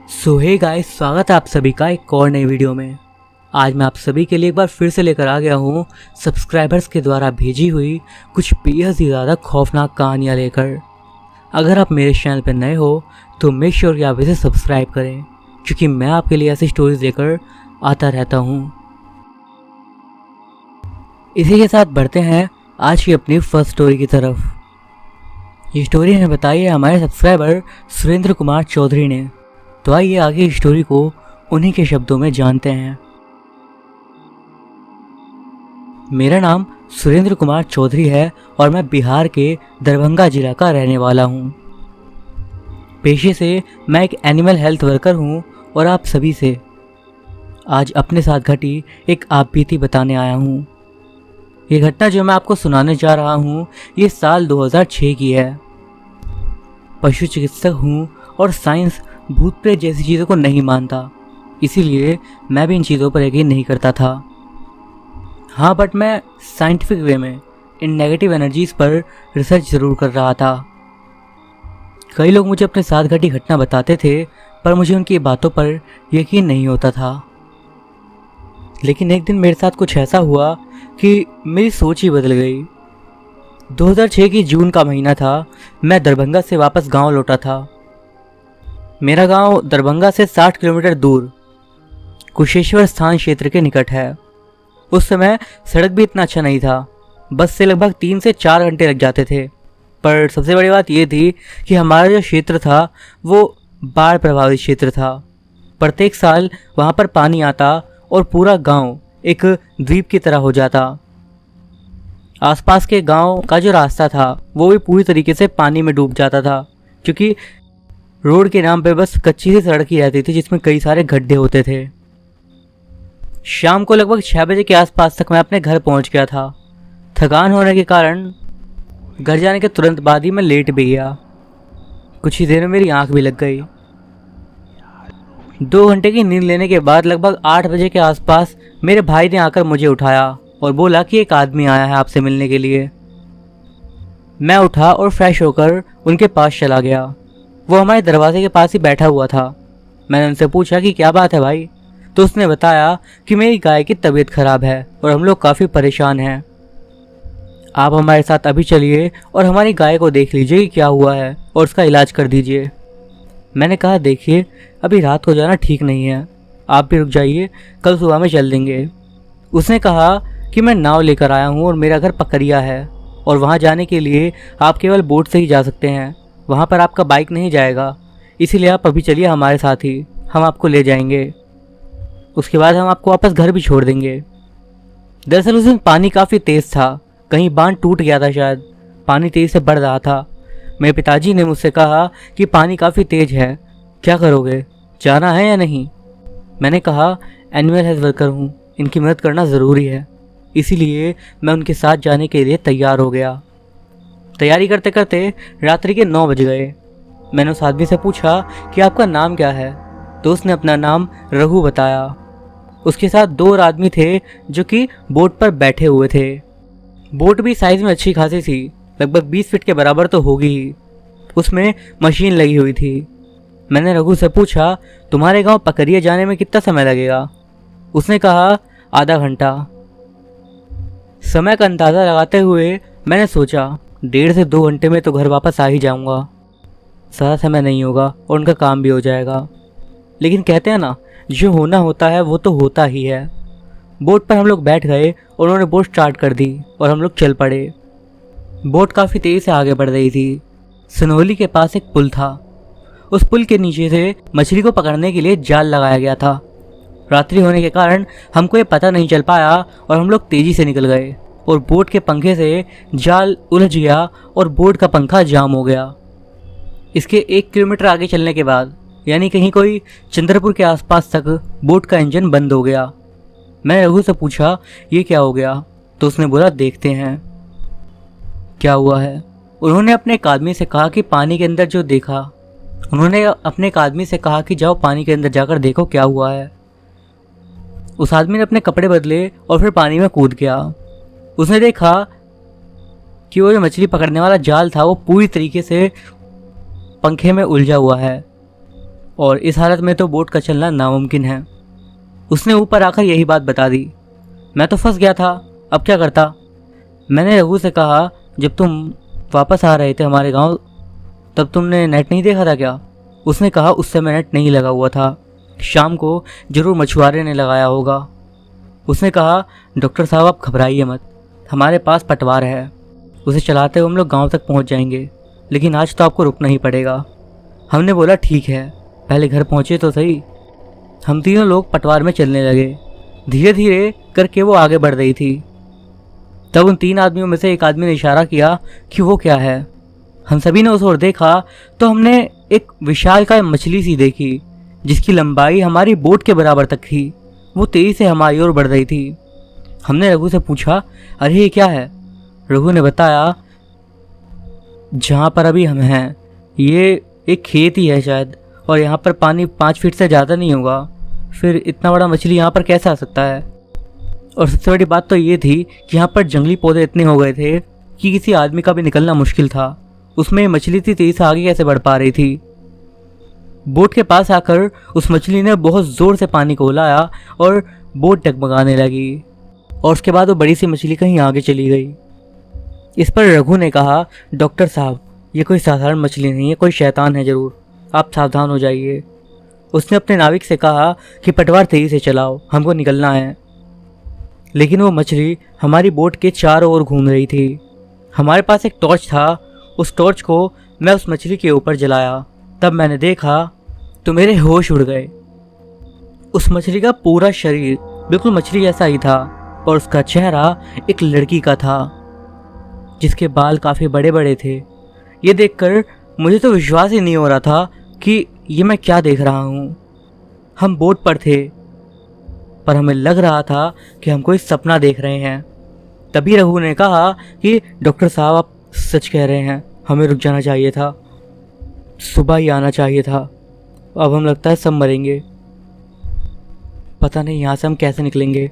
सो hey guys, स्वागत है आप सभी का एक और नई वीडियो में। आज मैं आप सभी के लिए एक बार फिर से लेकर आ गया हूँ सब्सक्राइबर्स के द्वारा भेजी हुई कुछ बेहद ही ज़्यादा खौफनाक कहानियाँ लेकर। अगर आप मेरे चैनल पर नए हो तो मेक श्योर कि आप इसे सब्सक्राइब करें, क्योंकि मैं आपके लिए ऐसी स्टोरीज लेकर आता रहता हूँ। इसी के साथ बढ़ते हैं आज की अपनी फर्स्ट स्टोरी की तरफ। ये स्टोरी हमें बताई है हमारे सब्सक्राइबर सुरेंद्र कुमार चौधरी ने। तो आइए आगे इस स्टोरी को उन्हीं के शब्दों में जानते हैं। मेरा नाम सुरेंद्र कुमार चौधरी है और मैं बिहार के दरभंगा जिला का रहने वाला हूँ। पेशे से मैं एक एनिमल हेल्थ वर्कर हूँ और आप सभी से आज अपने साथ घटी एक आपबीती बताने आया हूँ। ये घटना जो मैं आपको सुनाने जा रहा हूँ ये साल 2006 की है। पशु चिकित्सक हूँ और साइंस भूत प्रेत जैसी चीज़ों को नहीं मानता, इसीलिए मैं भी इन चीज़ों पर यकीन नहीं करता था। हाँ, बट मैं साइंटिफिक वे में इन नेगेटिव एनर्जीज पर रिसर्च ज़रूर कर रहा था। कई लोग मुझे अपने साथ घटी घटना बताते थे, पर मुझे उनकी बातों पर यकीन नहीं होता था। लेकिन एक दिन मेरे साथ कुछ ऐसा हुआ कि मेरी सोच ही बदल गई। 2006 की जून का महीना था। मैं दरभंगा से वापस गांव लौटा था। मेरा गांव दरभंगा से 60 किलोमीटर दूर कुशेश्वर स्थान क्षेत्र के निकट है। उस समय सड़क भी इतना अच्छा नहीं था, बस से लगभग 3 से 4 घंटे लग जाते थे। पर सबसे बड़ी बात यह थी कि हमारा जो क्षेत्र था वो बाढ़ प्रभावित क्षेत्र था। प्रत्येक साल वहाँ पर पानी आता और पूरा गांव एक द्वीप की तरह हो जाता। आसपास के गांव का जो रास्ता था वो भी पूरी तरीके से पानी में डूब जाता था, क्योंकि रोड के नाम पे बस कच्ची सी सड़क ही रहती थी जिसमें कई सारे गड्ढे होते थे। शाम को लगभग 6 बजे के आसपास तक मैं अपने घर पहुंच गया था। थकान होने के कारण घर जाने के तुरंत बाद ही मैं लेट भी गया। कुछ ही देर में मेरी आंख भी लग गई। 2 घंटे की नींद लेने के बाद लगभग 8 बजे के आसपास मेरे भाई ने आकर मुझे उठाया और बोला कि एक आदमी आया है आपसे मिलने के लिए। मैं उठा और फ्रेश होकर उनके पास चला गया। वो हमारे दरवाजे के पास ही बैठा हुआ था। मैंने उनसे पूछा कि क्या बात है भाई, तो उसने बताया कि मेरी गाय की तबीयत खराब है और हम लोग काफ़ी परेशान हैं। आप हमारे साथ अभी चलिए और हमारी गाय को देख लीजिए कि क्या हुआ है और उसका इलाज कर दीजिए। मैंने कहा देखिए, अभी रात को जाना ठीक नहीं है, आप भी रुक जाइए, कल सुबह में चल देंगे। उसने कहा कि मैं नाव लेकर आया हूँ और मेरा घर पकरिया है और वहाँ जाने के लिए आप केवल बोट से ही जा सकते हैं। वहाँ पर आपका बाइक नहीं जाएगा, इसीलिए आप अभी चलिए हमारे साथ ही, हम आपको ले जाएंगे। उसके बाद हम आपको वापस घर भी छोड़ देंगे। दरअसल उस दिन पानी काफ़ी तेज़ था, कहीं बांध टूट गया था शायद, पानी तेज़ी से बढ़ रहा था। मेरे पिताजी ने मुझसे कहा कि पानी काफ़ी तेज़ है, क्या करोगे, जाना है या नहीं। मैंने कहा एनिमल हेल्थ वर्कर हूँ, इनकी मदद करना ज़रूरी है, इसीलिए मैं उनके साथ जाने के लिए तैयार हो गया। तैयारी करते करते रात्रि के 9 बज गए। मैंने उस आदमी से पूछा कि आपका नाम क्या है, तो उसने अपना नाम रघु बताया। उसके साथ 2 और आदमी थे जो कि बोट पर बैठे हुए थे। बोट भी साइज़ में अच्छी खासी थी, लगभग 20 फीट के बराबर तो होगी ही। उसमें मशीन लगी हुई थी। मैंने रघु से पूछा तुम्हारे गांव पकरिया जाने में कितना समय लगेगा। उसने कहा आधा घंटा। समय का अंदाज़ा लगाते हुए मैंने सोचा 1.5 से 2 घंटे में तो घर वापस आ ही जाऊंगा, ज़्यादा समय नहीं होगा और उनका काम भी हो जाएगा। लेकिन कहते हैं ना, जो होना होता है वो तो होता ही है। बोट पर हम लोग बैठ गए और उन्होंने बोट स्टार्ट कर दी और हम लोग चल पड़े। बोट काफ़ी तेज़ी से आगे बढ़ रही थी। सनोली के पास एक पुल था। उस पुल के नीचे से मछली को पकड़ने के लिए जाल लगाया गया था। रात्रि होने के कारण हमको ये पता नहीं चल पाया और हम लोग तेज़ी से निकल गए और बोट के पंखे से जाल उलझ गया और बोट का पंखा जाम हो गया। इसके 1 किलोमीटर आगे चलने के बाद, यानी कहीं कोई चंद्रपुर के आसपास तक, बोट का इंजन बंद हो गया। मैं रघु से पूछा ये क्या हो गया, तो उसने बोला देखते हैं क्या हुआ है। उन्होंने अपने एक आदमी से कहा कि पानी के अंदर जो देखा, उन्होंने अपने एक आदमी से कहा कि जाओ पानी के अंदर जाकर देखो क्या हुआ है। उस आदमी ने अपने कपड़े बदले और फिर पानी में कूद गया। उसने देखा कि वो जो मछली पकड़ने वाला जाल था वो पूरी तरीके से पंखे में उलझा हुआ है और इस हालत में तो बोट का चलना नामुमकिन है। उसने ऊपर आकर यही बात बता दी। मैं तो फंस गया था, अब क्या करता। मैंने रघु से कहा, जब तुम वापस आ रहे थे हमारे गांव तब तुमने नेट नहीं देखा था क्या? उसने कहा, उस समय नेट नहीं लगा हुआ था, शाम को जरूर मछुआरे ने लगाया होगा। उसने कहा, डॉक्टर साहब आप घबराइए मत, हमारे पास पटवार है, उसे चलाते हुए हम लोग गांव तक पहुंच जाएंगे, लेकिन आज तो आपको रुकना ही पड़ेगा। हमने बोला ठीक है, पहले घर पहुंचे तो सही। हम तीनों लोग पटवार में चलने लगे। धीरे धीरे करके वो आगे बढ़ रही थी। तब उन 3 आदमियों में से एक आदमी ने इशारा किया कि वो क्या है। हम सभी ने उस ओर देखा तो हमने एक विशालकाय मछली सी देखी जिसकी लंबाई हमारी बोट के बराबर तक थी। वो तेजी से हमारी ओर बढ़ रही थी। हमने रघु से पूछा, अरे ये क्या है? रघु ने बताया, जहाँ पर अभी हम हैं ये एक खेत ही है शायद, और यहाँ पर पानी 5 फीट से ज़्यादा नहीं होगा, फिर इतना बड़ा मछली यहाँ पर कैसे आ सकता है? और सबसे बड़ी बात तो ये थी कि यहाँ पर जंगली पौधे इतने हो गए थे कि किसी आदमी का भी निकलना मुश्किल था। उसमें मछली इतनी तेजी से आगे कैसे बढ़ पा रही थी? बोट के पास आकर उस मछली ने बहुत ज़ोर से पानी को हिलाया और बोट डगमगाने लगी, और उसके बाद वो बड़ी सी मछली कहीं आगे चली गई। इस पर रघु ने कहा, डॉक्टर साहब ये कोई साधारण मछली नहीं है, कोई शैतान है ज़रूर, आप सावधान हो जाइए। उसने अपने नाविक से कहा कि पटवार तेजी से चलाओ, हमको निकलना है। लेकिन वो मछली हमारी बोट के चारों ओर घूम रही थी। हमारे पास एक टॉर्च था, उस टॉर्च को मैं उस मछली के ऊपर जलाया। तब मैंने देखा तो मेरे होश उड़ गए। उस मछली का पूरा शरीर बिल्कुल मछली जैसा ही था, और उसका चेहरा एक लड़की का था जिसके बाल काफ़ी बड़े बड़े थे। ये देखकर मुझे तो विश्वास ही नहीं हो रहा था कि ये मैं क्या देख रहा हूँ। हम बोट पर थे पर हमें लग रहा था कि हम कोई सपना देख रहे हैं। तभी रघु ने कहा कि डॉक्टर साहब आप सच कह रहे हैं, हमें रुक जाना चाहिए था, सुबह ही आना चाहिए था, अब हम लगता है सब मरेंगे, पता नहीं यहाँ से हम कैसे निकलेंगे।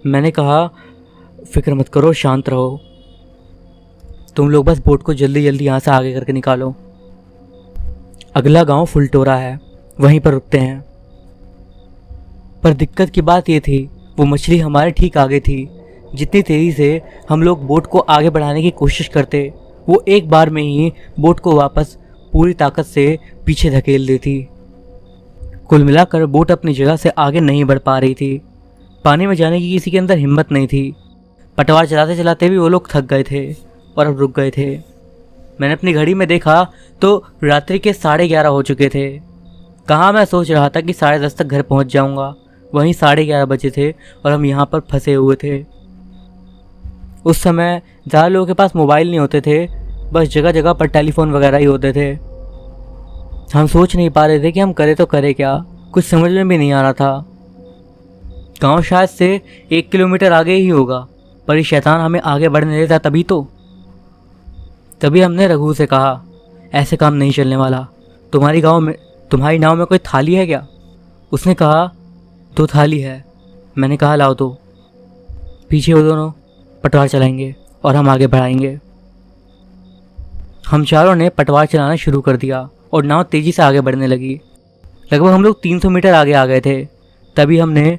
मैंने कहा, फिक्र मत करो, शांत रहो, तुम लोग बस बोट को जल्दी जल्दी यहाँ से आगे करके निकालो। अगला गांव फुलटोरा है, वहीं पर रुकते हैं। पर दिक्कत की बात ये थी, वो मछली हमारे ठीक आगे थी। जितनी तेज़ी से हम लोग बोट को आगे बढ़ाने की कोशिश करते, वो एक बार में ही बोट को वापस पूरी ताकत से पीछे धकेल देती। कुल मिलाकर बोट अपनी जगह से आगे नहीं बढ़ पा रही थी। पानी में जाने की किसी के अंदर हिम्मत नहीं थी। पटवार चलाते चलाते भी वो लोग थक गए थे और अब रुक गए थे। मैंने अपनी घड़ी में देखा तो रात्रि के 11:30 हो चुके थे। कहाँ मैं सोच रहा था कि 10:30 तक घर पहुँच जाऊँगा, वहीं 11:30 बजे थे और हम यहाँ पर फंसे हुए थे। उस समय ज़्यादा लोगों के पास मोबाइल नहीं होते थे, बस जगह जगह पर टेलीफोन वगैरह ही होते थे। हम सोच नहीं पा रहे थे कि हम करें तो करें क्या, कुछ समझ में भी नहीं आ रहा था। गांव शायद से 1 किलोमीटर आगे ही होगा, पर ये शैतान हमें आगे बढ़ने देता तभी तो। तभी हमने रघु से कहा, ऐसे काम नहीं चलने वाला, तुम्हारी नाव में कोई थाली है क्या? उसने कहा, 2 थाली है। मैंने कहा, लाओ तो। पीछे वो दोनों पटवार चलाएंगे और हम आगे बढ़ाएंगे। हम चारों ने पटवार चलाना शुरू कर दिया और नाव तेज़ी से आगे बढ़ने लगी। लगभग हम लोग 300 मीटर आगे आ गए थे। तभी हमने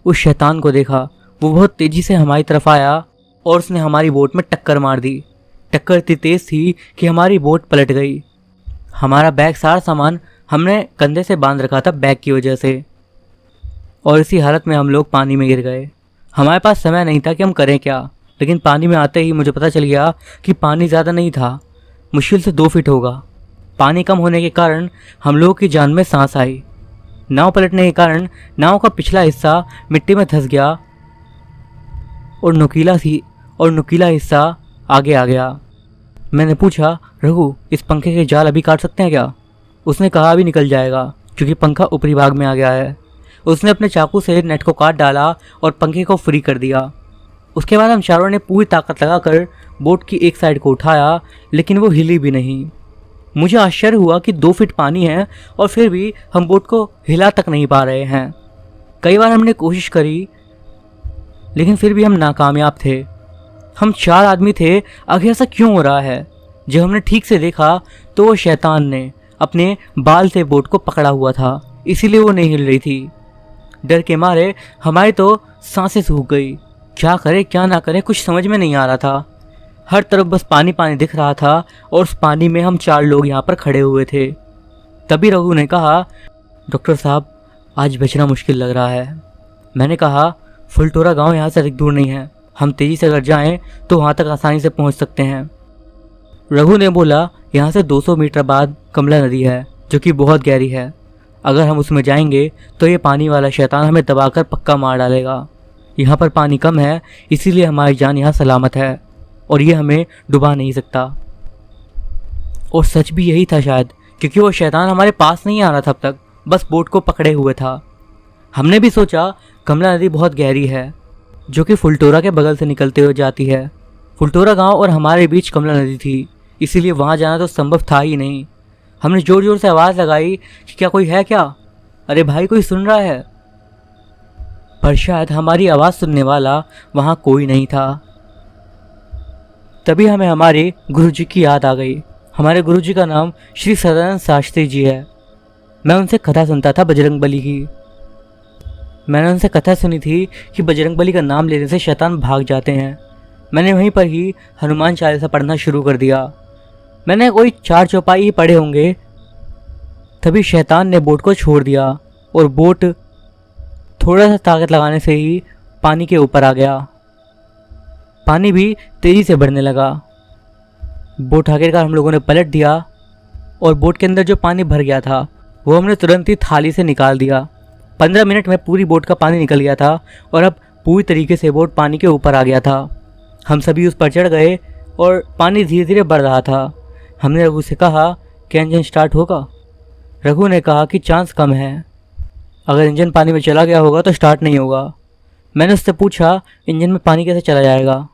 उस शैतान को देखा। वो बहुत तेज़ी से हमारी तरफ आया और उसने हमारी बोट में टक्कर मार दी। टक्कर इतनी तेज़ थी कि हमारी बोट पलट गई। हमारा बैग सारा सामान हमने कंधे से बांध रखा था बैग की वजह से, और इसी हालत में हम लोग पानी में गिर गए। हमारे पास समय नहीं था कि हम करें क्या, लेकिन पानी में आते ही मुझे पता चल गया कि पानी ज़्यादा नहीं था, मुश्किल से 2 फीट होगा। पानी कम होने के कारण हम लोगों की जान में सांस आई। नाव पलटने के कारण नाव का पिछला हिस्सा मिट्टी में धंस गया और नुकीला हिस्सा आगे आ गया। मैंने पूछा, रघु इस पंखे के जाल अभी काट सकते हैं क्या? उसने कहा, अभी निकल जाएगा क्योंकि पंखा ऊपरी भाग में आ गया है। उसने अपने चाकू से नेट को काट डाला और पंखे को फ्री कर दिया। उसके बाद हम चारों ने पूरी ताकत लगाकर बोट की एक साइड को उठाया, लेकिन वो हिली भी नहीं। मुझे आश्चर्य हुआ कि 2 फीट पानी है और फिर भी हम बोट को हिला तक नहीं पा रहे हैं। कई बार हमने कोशिश करी, लेकिन फिर भी हम नाकामयाब थे। हम 4 आदमी थे, आखिर ऐसा क्यों हो रहा है? जब हमने ठीक से देखा तो वो शैतान ने अपने बाल से बोट को पकड़ा हुआ था, इसीलिए वो नहीं हिल रही थी। डर के मारे हमारी तो सांसें सूख गई। क्या करे क्या ना करे कुछ समझ में नहीं आ रहा था। हर तरफ बस पानी पानी दिख रहा था और उस पानी में हम 4 लोग यहाँ पर खड़े हुए थे। तभी रघु ने कहा, डॉक्टर साहब आज बचना मुश्किल लग रहा है। मैंने कहा, फुलटोरा गांव यहाँ से अधिक दूर नहीं है, हम तेज़ी से अगर जाएं तो वहाँ तक आसानी से पहुँच सकते हैं। रघु ने बोला, यहाँ से 200 मीटर बाद कमला नदी है जो कि बहुत गहरी है। अगर हम उसमें जाएंगे तो ये पानी वाला शैतान हमें दबाकर पक्का मार डालेगा। यहाँ पर पानी कम है, इसीलिए हमारी जान यहाँ सलामत है और ये हमें डुबा नहीं सकता। और सच भी यही था शायद, क्योंकि वो शैतान हमारे पास नहीं आ रहा था अब तक, बस बोट को पकड़े हुए था। हमने भी सोचा कमला नदी बहुत गहरी है जो कि फुलटोरा के बगल से निकलते हुए जाती है। फुलटोरा गांव और हमारे बीच कमला नदी थी, इसीलिए वहाँ जाना तो संभव था ही नहीं। हमने ज़ोर ज़ोर से आवाज़ लगाई कि क्या कोई है क्या, अरे भाई कोई सुन रहा है, पर शायद हमारी आवाज़ सुनने वाला वहाँ कोई नहीं था। तभी हमें हमारे गुरुजी की याद आ गई। हमारे गुरुजी का नाम श्री सदानंद शास्त्री जी है। मैं उनसे कथा सुनता था बजरंगबली की। मैंने उनसे कथा सुनी थी कि बजरंगबली का नाम लेने से शैतान भाग जाते हैं। मैंने वहीं पर ही हनुमान चालीसा पढ़ना शुरू कर दिया। मैंने कोई 4 चौपाई ही पढ़े होंगे, तभी शैतान ने बोट को छोड़ दिया और बोट थोड़ा सा ताकत लगाने से ही पानी के ऊपर आ गया। पानी भी तेज़ी से बढ़ने लगा। बोट आखिरकार हम लोगों ने पलट दिया और बोट के अंदर जो पानी भर गया था वो हमने तुरंत ही थाली से निकाल दिया। 15 मिनट में पूरी बोट का पानी निकल गया था और अब पूरी तरीके से बोट पानी के ऊपर आ गया था। हम सभी उस पर चढ़ गए और पानी धीरे धीरे बढ़ रहा था। हमने रघु से कहा, क्या इंजन स्टार्ट होगा? रघु ने कहा कि चांस कम है, अगर इंजन पानी में चला गया होगा तो स्टार्ट नहीं होगा। मैंने उससे पूछा, इंजन में पानी कैसे चला जाएगा?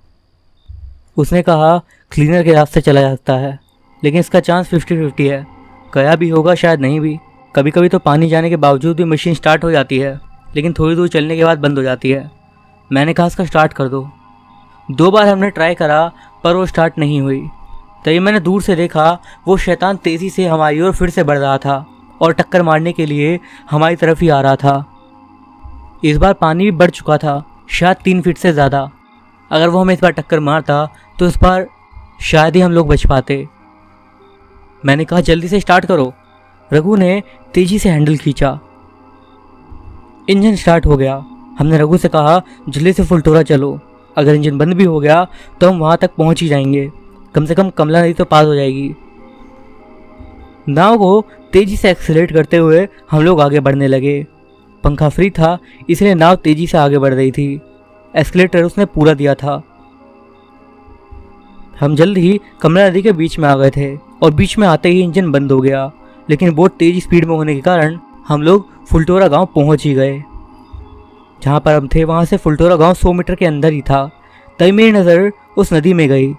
उसने कहा, क्लीनर के रास्ते चला जा सकता है, लेकिन इसका चांस 50-50 है, गया भी होगा शायद नहीं भी। कभी कभी तो पानी जाने के बावजूद भी मशीन स्टार्ट हो जाती है, लेकिन थोड़ी दूर चलने के बाद बंद हो जाती है। मैंने कहा, इसका स्टार्ट कर दो। 2 बार हमने ट्राई करा पर वो स्टार्ट नहीं हुई। तभी मैंने दूर से देखा वो शैतान तेज़ी से हमारी ओर फिर से बढ़ रहा था और टक्कर मारने के लिए हमारी तरफ ही आ रहा था। इस बार पानी भी बढ़ चुका था, शायद 3 फीट से ज़्यादा। अगर वो हमें इस बार टक्कर मारता तो इस बार शायद ही हम लोग बच पाते। मैंने कहा, जल्दी से स्टार्ट करो। रघु ने तेज़ी से हैंडल खींचा, इंजन स्टार्ट हो गया। हमने रघु से कहा, जल्दी से फुलटोरा चलो, अगर इंजन बंद भी हो गया तो हम वहाँ तक पहुँच ही जाएंगे, कम से कम कमला नदी तो पास हो जाएगी। नाव को तेज़ी से एक्सीलरेट करते हुए हम लोग आगे बढ़ने लगे। पंखा फ्री था इसलिए नाव तेज़ी से आगे बढ़ रही थी। एस्केलेटर उसने पूरा दिया था। हम जल्द ही कमला नदी के बीच में आ गए थे और बीच में आते ही इंजन बंद हो गया, लेकिन बोट तेज़ी स्पीड में होने के कारण हम लोग फुलटोरा गांव पहुंच ही गए। जहां पर हम थे वहां से फुलटोरा गांव 100 मीटर के अंदर ही था। तभी मेरी नज़र उस नदी में गई।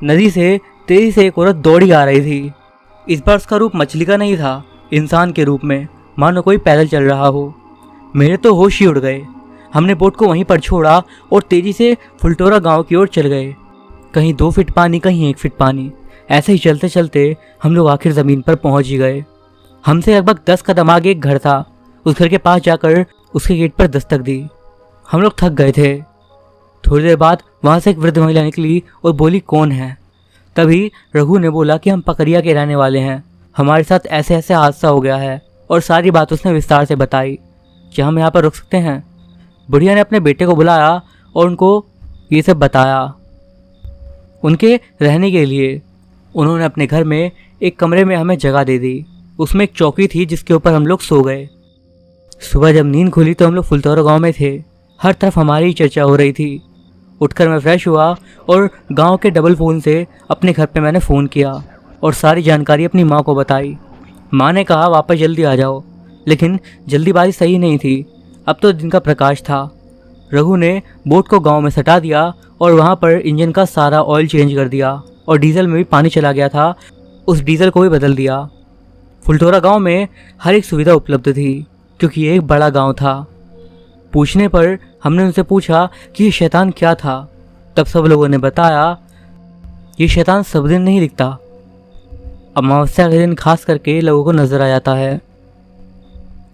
नदी से तेज़ी से एक औरत दौड़ी आ रही थी। इस बार उसका रूप मछली का नहीं था, इंसान के रूप में, मानो कोई पैदल चल रहा हो। मेरे तो होश ही उड़ गए। हमने बोट को वहीं पर छोड़ा और तेज़ी से फुलटोरा गांव की ओर चल गए। कहीं 2 फीट पानी, कहीं 1 फीट पानी, ऐसे ही चलते चलते हम लोग आखिर ज़मीन पर पहुंच ही गए। हमसे लगभग 10 कदम आगे एक घर था। उस घर के पास जाकर उसके गेट पर दस्तक दी। हम लोग थक गए थे। थोड़ी देर बाद वहाँ से एक वृद्ध महिला निकली और बोली, कौन है? तभी रघु ने बोला कि हम पकरिया के रहने वाले हैं, हमारे साथ ऐसे ऐसे हादसा हो गया है, और सारी बात उसने विस्तार से बताई। क्या हम यहाँ पर रुक सकते हैं? बुढ़िया ने अपने बेटे को बुलाया और उनको ये सब बताया। उनके रहने के लिए उन्होंने अपने घर में एक कमरे में हमें जगह दे दी। उसमें एक चौकी थी जिसके ऊपर हम लोग सो गए। सुबह जब नींद खुली तो हम लोग फुलटोरा गांव में थे। हर तरफ हमारी ही चर्चा हो रही थी। उठकर मैं फ्रेश हुआ और गांव के डबल फ़ोन से अपने घर पे मैंने फ़ोन किया और सारी जानकारी अपनी माँ को बताई। माँ ने कहा, वापस जल्दी आ जाओ, लेकिन जल्दीबाजी सही नहीं थी। अब तो दिन का प्रकाश था। रघु ने बोट को गांव में सटा दिया और वहाँ पर इंजन का सारा ऑयल चेंज कर दिया और डीजल में भी पानी चला गया था, उस डीजल को भी बदल दिया। फुलटोरा गांव में हर एक सुविधा उपलब्ध थी क्योंकि ये एक बड़ा गांव था। पूछने पर हमने उनसे पूछा कि ये शैतान क्या था। तब सब लोगों ने बताया, ये शैतान सब दिन नहीं दिखता, अमावस्या के दिन खास करके लोगों को नजर आ जाता है।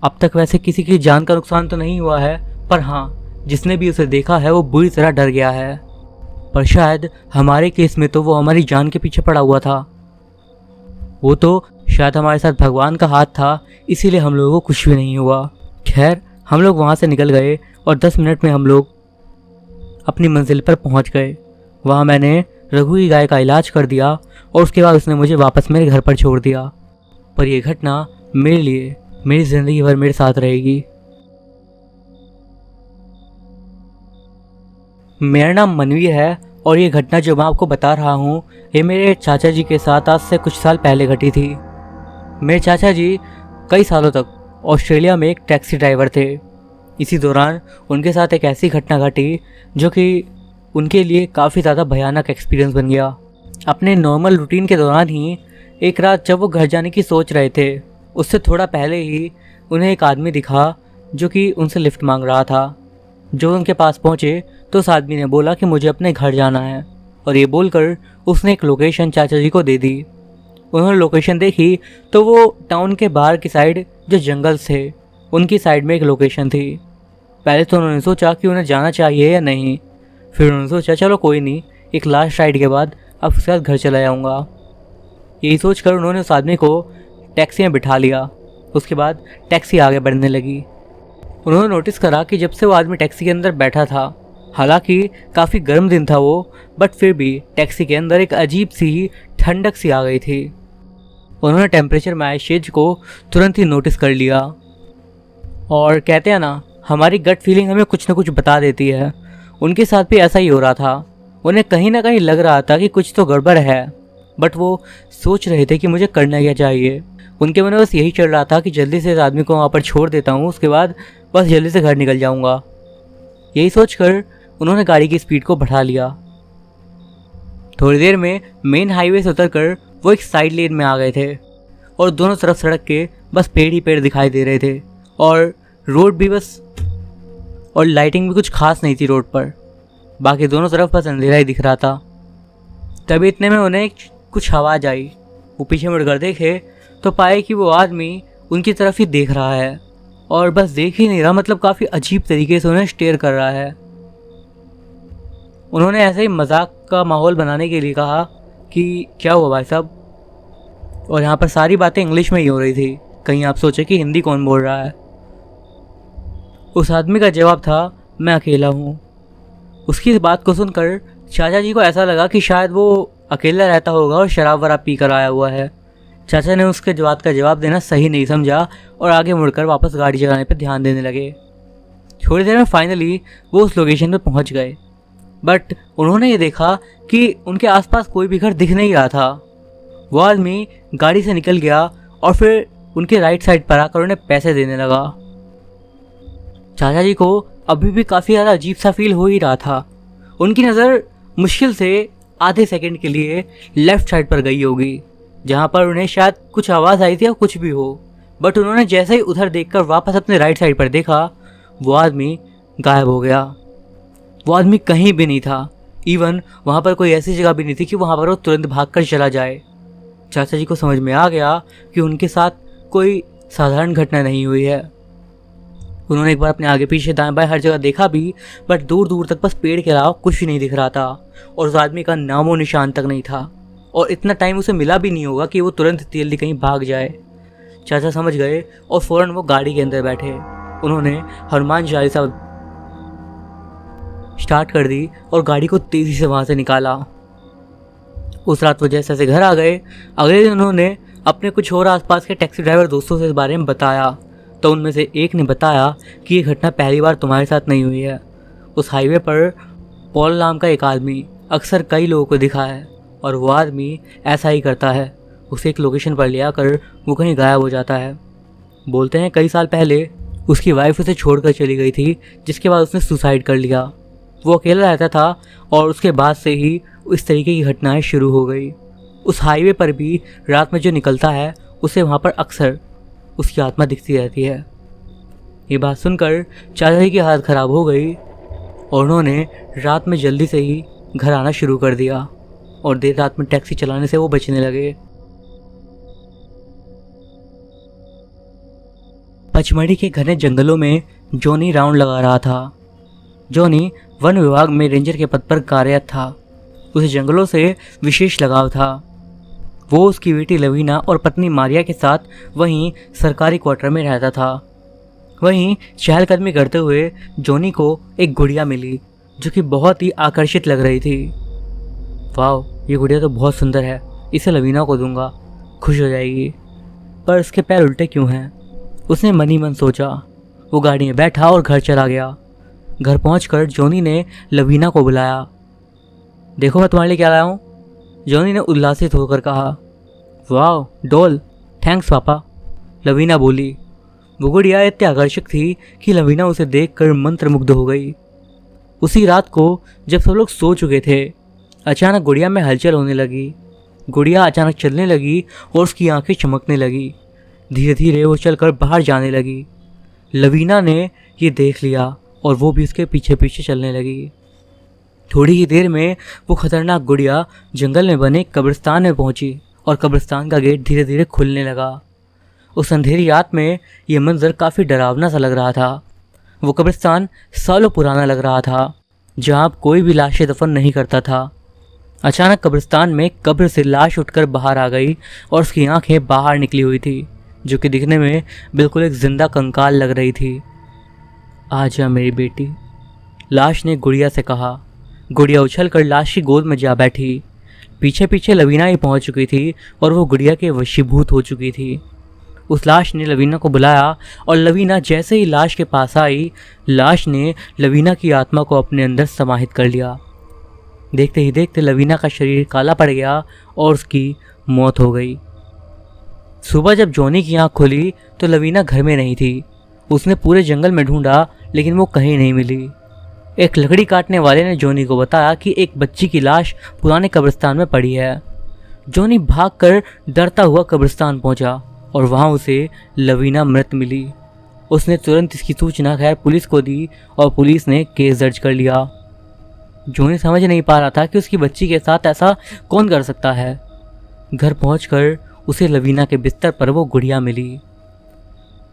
अब तक वैसे किसी की जान का नुकसान तो नहीं हुआ है, पर हाँ, जिसने भी उसे देखा है वो बुरी तरह डर गया है। पर शायद हमारे केस में तो वो हमारी जान के पीछे पड़ा हुआ था। वो तो शायद हमारे साथ भगवान का हाथ था, इसीलिए हम लोगों को कुछ भी नहीं हुआ। खैर, हम लोग वहाँ से निकल गए और 10 मिनट में हम लोग अपनी मंजिल पर पहुँच गए। वहाँ मैंने रघु की गाय का इलाज कर दिया और उसके बाद उसने मुझे वापस मेरे घर पर छोड़ दिया। पर यह घटना मेरे लिए मेरी ज़िंदगी भर मेरे साथ रहेगी। मेरा नाम मनवीर है और ये घटना जो मैं आपको बता रहा हूँ ये मेरे चाचा जी के साथ आज से कुछ साल पहले घटी थी। मेरे चाचा जी कई सालों तक ऑस्ट्रेलिया में एक टैक्सी ड्राइवर थे। इसी दौरान उनके साथ एक ऐसी घटना घटी जो कि उनके लिए काफ़ी ज़्यादा भयानक एक्सपीरियंस बन गया। अपने नॉर्मल रूटीन के दौरान ही एक रात जब वो घर जाने की सोच रहे थे, उससे थोड़ा पहले ही उन्हें एक आदमी दिखा जो कि उनसे लिफ्ट मांग रहा था। जो उनके पास पहुँचे तो उस आदमी ने बोला कि मुझे अपने घर जाना है, और ये बोलकर उसने एक लोकेशन चाचा जी को दे दी। उन्होंने लोकेशन देखी तो वो टाउन के बाहर की साइड जो जंगल थे उनकी साइड में एक लोकेशन थी। पहले तो उन्होंने सोचा कि उन्हें जाना चाहिए या नहीं, फिर उन्होंने सोचा चलो कोई नहीं, एक लास्ट राइड के बाद अब उसके साथ घर चला जाऊँगा। यही सोचकर उन्होंने उस आदमी को टैक्सी में बिठा लिया। उसके बाद टैक्सी आगे बढ़ने लगी। उन्होंने नोटिस करा कि जब से वो आदमी टैक्सी के अंदर बैठा था, हालांकि काफ़ी गर्म दिन था वो, बट फिर भी टैक्सी के अंदर एक अजीब सी ठंडक सी आ गई थी। उन्होंने टेम्परेचर में आए चेंज को तुरंत ही नोटिस कर लिया। और कहते हैं ना, हमारी गट फीलिंग हमें कुछ ना कुछ बता देती है। उनके साथ भी ऐसा ही हो रहा था। उन्हें कहीं ना कहीं लग रहा था कि कुछ तो गड़बड़ है, बट वो सोच रहे थे कि मुझे करना क्या चाहिए। उनके मन में बस यही चल रहा था कि जल्दी से इस आदमी को वहाँ पर छोड़ देता हूँ, उसके बाद बस जल्दी से घर निकल जाऊँगा। यही सोचकर उन्होंने गाड़ी की स्पीड को बढ़ा लिया। थोड़ी देर में मेन हाईवे से उतरकर वो एक साइड लेन में आ गए थे और दोनों तरफ सड़क के बस पेड़ ही पेड़ दिखाई दे रहे थे, और रोड भी बस, और लाइटिंग भी कुछ खास नहीं थी रोड पर। बाकी दोनों तरफ बस अंधेरा ही दिख रहा था। तभी इतने में उन्हें कुछ आवाज़ आई। वो पीछे मुड़कर देखे तो पाए कि वो आदमी उनकी तरफ ही देख रहा है, और बस देख ही नहीं रहा, मतलब काफ़ी अजीब तरीके से उन्हें स्टेयर कर रहा है। उन्होंने ऐसे ही मजाक का माहौल बनाने के लिए कहा कि क्या हुआ भाई साहब, और यहाँ पर सारी बातें इंग्लिश में ही हो रही थी। कहीं आप सोचे कि हिंदी कौन बोल रहा है। उस आदमी का जवाब था, मैं अकेला हूँ। उसकी इस बात को सुनकर चाचा जी को ऐसा लगा कि शायद वो अकेला रहता होगा और शराब वराब पी कर आया हुआ है। चाचा ने उसके बात का जवाब देना सही नहीं समझा और आगे मुड़कर वापस गाड़ी चलाने पर ध्यान देने लगे। थोड़ी देर में फाइनली वो उस लोकेशन पर पहुंच गए, बट उन्होंने ये देखा कि उनके आसपास कोई भी घर दिख नहीं रहा था। वो आदमी गाड़ी से निकल गया और फिर उनके राइट साइड पर आकर उन्हें पैसे देने लगा। चाचा जी को अभी भी काफ़ी ज़्यादा अजीब सा फील हो ही रहा था। उनकी नज़र मुश्किल से आधे सेकंड के लिए लेफ़्ट साइड पर गई होगी, जहाँ पर उन्हें शायद कुछ आवाज़ आई थी या कुछ भी हो, बट उन्होंने जैसे ही उधर देखकर वापस अपने राइट साइड पर देखा, वो आदमी गायब हो गया। वो आदमी कहीं भी नहीं था। इवन वहाँ पर कोई ऐसी जगह भी नहीं थी कि वहाँ पर वो तुरंत भागकर चला जाए। चाचा जी को समझ में आ गया कि उनके साथ कोई साधारण घटना नहीं हुई है। उन्होंने एक बार अपने आगे पीछे दाएं बाएं हर जगह देखा भी, बट दूर दूर तक बस पेड़ के अलावा कुछ भी नहीं दिख रहा था, और उस आदमी का नामो निशान तक नहीं था, और इतना टाइम उसे मिला भी नहीं होगा कि वो तुरंत जल्दी कहीं भाग जाए। चाचा समझ गए और फ़ौरन वो गाड़ी के अंदर बैठे। उन्होंने हनुमान चालीसा स्टार्ट कर दी और गाड़ी को तेज़ी से वहाँ से निकाला। उस रात वो जैसे से घर आ गए, अगले दिन उन्होंने अपने कुछ और आसपास के टैक्सी ड्राइवर दोस्तों से इस बारे में बताया, तो उनमें से एक ने बताया कि ये घटना पहली बार तुम्हारे साथ नहीं हुई है। उस हाईवे पर पॉल नाम का एक आदमी अक्सर कई लोगों को दिखा है, और वो आदमी ऐसा ही करता है। उसे एक लोकेशन पर ले आकर वो कहीं गायब हो जाता है। बोलते हैं कई साल पहले उसकी वाइफ उसे छोड़कर चली गई थी, जिसके बाद उसने सुसाइड कर लिया। वो अकेला रहता था और उसके बाद से ही इस तरीके की घटनाएं शुरू हो गई। उस हाईवे पर भी रात में जो निकलता है उसे वहाँ पर अक्सर उसकी आत्मा दिखती रहती है। ये बात सुनकर चाचा जी की हालत ख़राब हो गई और उन्होंने रात में जल्दी से ही घर आना शुरू कर दिया, और देर रात में टैक्सी चलाने से वो बचने लगे। पचमढ़ी के घने जंगलों में जॉनी राउंड लगा रहा था। जॉनी वन विभाग में रेंजर के पद पर कार्यरत था। उसे जंगलों से विशेष लगाव था। वो उसकी बेटी लवीना और पत्नी मारिया के साथ वहीं सरकारी क्वार्टर में रहता था। वहीं चहलकदमी करते हुए जॉनी को एक गुड़िया मिली जो कि बहुत ही आकर्षित लग रही थी। वाह, ये गुड़िया तो बहुत सुंदर है, इसे लवीना को दूंगा, खुश हो जाएगी। पर इसके पैर उल्टे क्यों हैं? उसने मन ही मन सोचा। वो गाड़ी में बैठा और घर चला गया। घर पहुंचकर जॉनी ने लवीना को बुलाया। देखो मैं तुम्हारे लिए क्या लाया हूँ, जॉनी ने उल्लासित होकर कहा। वाह डॉल, थैंक्स पापा, लवीना बोली। वो गुड़िया इतनी आकर्षक थी कि लवीना उसे देखकर मंत्रमुग्ध हो गई। उसी रात को जब सब लोग सो चुके थे, अचानक गुड़िया में हलचल होने लगी। गुड़िया अचानक चलने लगी और उसकी आंखें चमकने लगी। धीरे धीरे वो चलकर बाहर जाने लगी। लवीना ने ये देख लिया और वो भी उसके पीछे पीछे चलने लगी। थोड़ी ही देर में वो खतरनाक गुड़िया जंगल में बने कब्रिस्तान में पहुंची और कब्रिस्तान का गेट धीरे धीरे खुलने लगा। उस अंधेरी रात में ये मंजर काफ़ी डरावना सा लग रहा था। वो कब्रिस्तान सालों पुराना लग रहा था, जहाँ कोई भी लाशें दफन नहीं करता था। अचानक कब्रिस्तान में कब्र से लाश उठकर बाहर आ गई और उसकी आंखें बाहर निकली हुई थी, जो कि दिखने में बिल्कुल एक जिंदा कंकाल लग रही थी। आजा मेरी बेटी, लाश ने गुड़िया से कहा। गुड़िया उछलकर लाश की गोद में जा बैठी। पीछे पीछे लवीना ही पहुंच चुकी थी और वो गुड़िया के वशीभूत हो चुकी थी। उस लाश ने लवीना को बुलाया और लवीना जैसे ही लाश के पास आई, लाश ने लवीना की आत्मा को अपने अंदर समाहित कर लिया। देखते ही देखते लवीना का शरीर काला पड़ गया और उसकी मौत हो गई। सुबह जब जॉनी की आँख खुली तो लवीना घर में नहीं थी। उसने पूरे जंगल में ढूंढा लेकिन वो कहीं नहीं मिली। एक लकड़ी काटने वाले ने जॉनी को बताया कि एक बच्ची की लाश पुराने कब्रिस्तान में पड़ी है। जॉनी भागकर डरता हुआ कब्रिस्तान पहुंचा और वहां उसे लवीना मृत मिली। उसने तुरंत इसकी सूचना खैर पुलिस को दी और पुलिस ने केस दर्ज कर लिया। जॉनी समझ नहीं पा रहा था कि उसकी बच्ची के साथ ऐसा कौन कर सकता है। घर पहुंचकर उसे लवीना के बिस्तर पर वो गुड़िया मिली।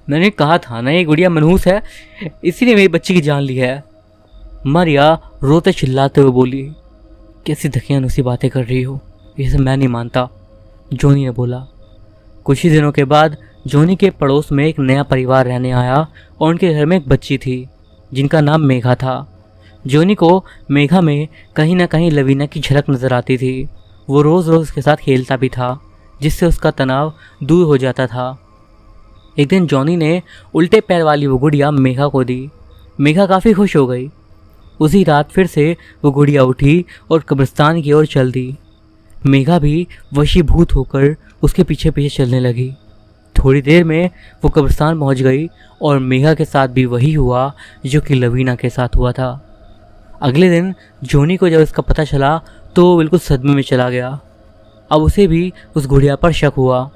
मैंने कहा था ना, ये गुड़िया मनहूस है, इसीलिए मेरी बच्ची की जान ली है, मारिया रोते चिल्लाते हुए बोली। कैसी धकियानुसी बातें कर रही हो, ये सब मैं नहीं मानता, जॉनी ने बोला। कुछ ही दिनों के बाद जॉनी के पड़ोस में एक नया परिवार रहने आया और उनके घर में एक बच्ची थी जिनका नाम मेघा था। जॉनी को मेघा में कहीं ना कहीं लवीना की झलक नजर आती थी। वो रोज़ रोज़ उसके साथ खेलता भी था, जिससे उसका तनाव दूर हो जाता था। एक दिन जॉनी ने उल्टे पैर वाली वो गुड़िया मेघा को दी। मेघा काफ़ी खुश हो गई। उसी रात फिर से वो गुड़िया उठी और कब्रिस्तान की ओर चल दी। मेघा भी वशीभूत होकर उसके पीछे पीछे चलने लगी। थोड़ी देर में वो कब्रिस्तान पहुंच गई और मेघा के साथ भी वही हुआ जो कि लवीना के साथ हुआ था। अगले दिन जॉनी को जब इसका पता चला तो वो बिल्कुल सदमे में चला गया। अब उसे भी उस गुड़िया पर शक हुआ।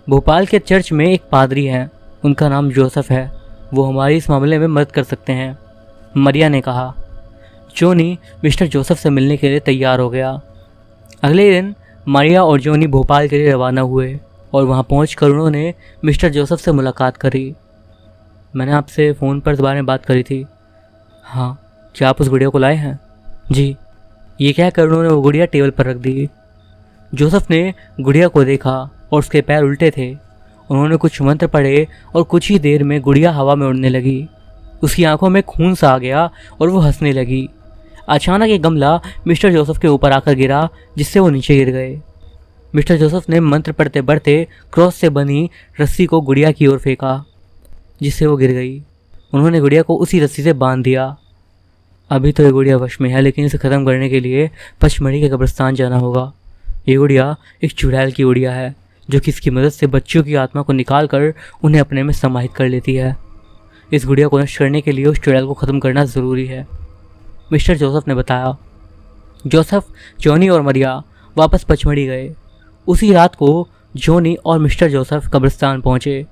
भोपाल के चर्च में एक पादरी हैं, उनका नाम जोसेफ है, वो हमारी इस मामले में मदद कर सकते हैं, मारिया ने कहा। जॉनी मिस्टर जोसेफ से मिलने के लिए तैयार हो गया। अगले दिन मारिया और जॉनी भोपाल के लिए रवाना हुए और वहां पहुंचकर उन्होंने मिस्टर जोसेफ से मुलाकात करी। मैंने आपसे फ़ोन पर इस बारे में बात करी थी। हाँ, क्या आप उस गुड़िया को लाए हैं? जी। ये कहकर उन्होंने वो गुड़िया टेबल पर रख दी। जोसेफ ने गुड़िया को देखा और उसके पैर उल्टे थे। उन्होंने कुछ मंत्र पढ़े और कुछ ही देर में गुड़िया हवा में उड़ने लगी। उसकी आंखों में खून सा आ गया और वो हंसने लगी। अचानक एक गमला मिस्टर जोसेफ के ऊपर आकर गिरा, जिससे वो नीचे गिर गए। मिस्टर जोसेफ ने मंत्र पढ़ते पढ़ते क्रॉस से बनी रस्सी को गुड़िया की ओर फेंका, जिससे वो गिर गई। उन्होंने गुड़िया को उसी रस्सी से बांध दिया। अभी तो ये गुड़िया वश में है, लेकिन इसे ख़त्म करने के लिए पचमढ़ी के कब्रिस्तान जाना होगा। ये गुड़िया एक चुड़ैल की गुड़िया है जो कि इसकी मदद से बच्चियों की आत्मा को निकाल कर उन्हें अपने में समाहित कर लेती है। इस गुड़िया को नष्ट करने के लिए उस चुड़ैल को ख़त्म करना ज़रूरी है, मिस्टर जोसेफ ने बताया। जोसेफ, जॉनी और मारिया वापस पचमढ़ी गए। उसी रात को जॉनी और मिस्टर जोसेफ कब्रिस्तान पहुँचे।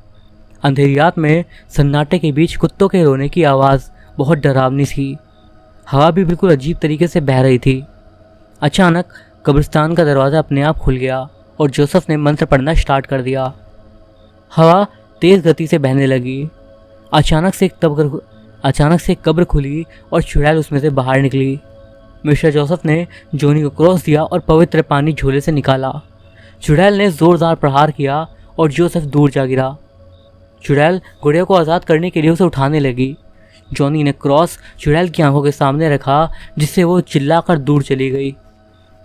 अंधेरी रात में सन्नाटे के बीच कुत्तों के रोने की आवाज़ बहुत डरावनी थी। हवा भी बिल्कुल अजीब तरीके से बह रही थी। अचानक कब्रिस्तान का दरवाज़ा अपने आप खुल गया और जोसेफ ने मंत्र पढ़ना स्टार्ट कर दिया। हवा तेज़ गति से बहने लगी अचानक से एक कब्र खुली और चुड़ैल उसमें से बाहर निकली। मिस्टर जोसेफ ने जॉनी को क्रॉस दिया और पवित्र पानी झोले से निकाला। चुड़ैल ने जोरदार प्रहार किया और जोसेफ दूर जा गिरा। चुड़ैल गुड़िया को आज़ाद करने के लिए उसे उठाने लगी। जॉनी ने क्रॉस चुड़ैल की आंखों के सामने रखा, जिससे वो चिल्लाकर दूर चली गई।